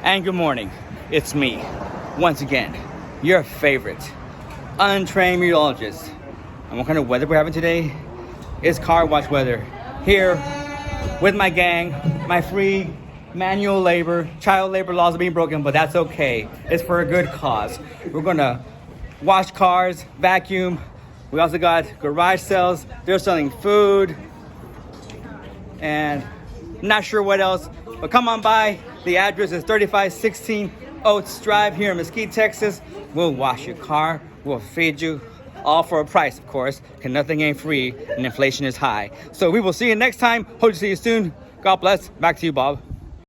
And good morning. It's me, once again, your favorite untrained meteorologist. And what kind of weather we're having today is car wash weather. Here with my gang, my free manual labor, child labor laws are being broken, but that's okay. It's for a good cause. We're gonna wash cars, vacuum. We also got garage sales. They're selling food and not sure what else, but come on by. The address is 3516 Oates Drive here in Mesquite, Texas. We'll wash your car, we'll feed you, all for a price, of course, because nothing ain't free and inflation is high. So we will see you next time. Hope to see you soon. God bless. Back to you, Bob.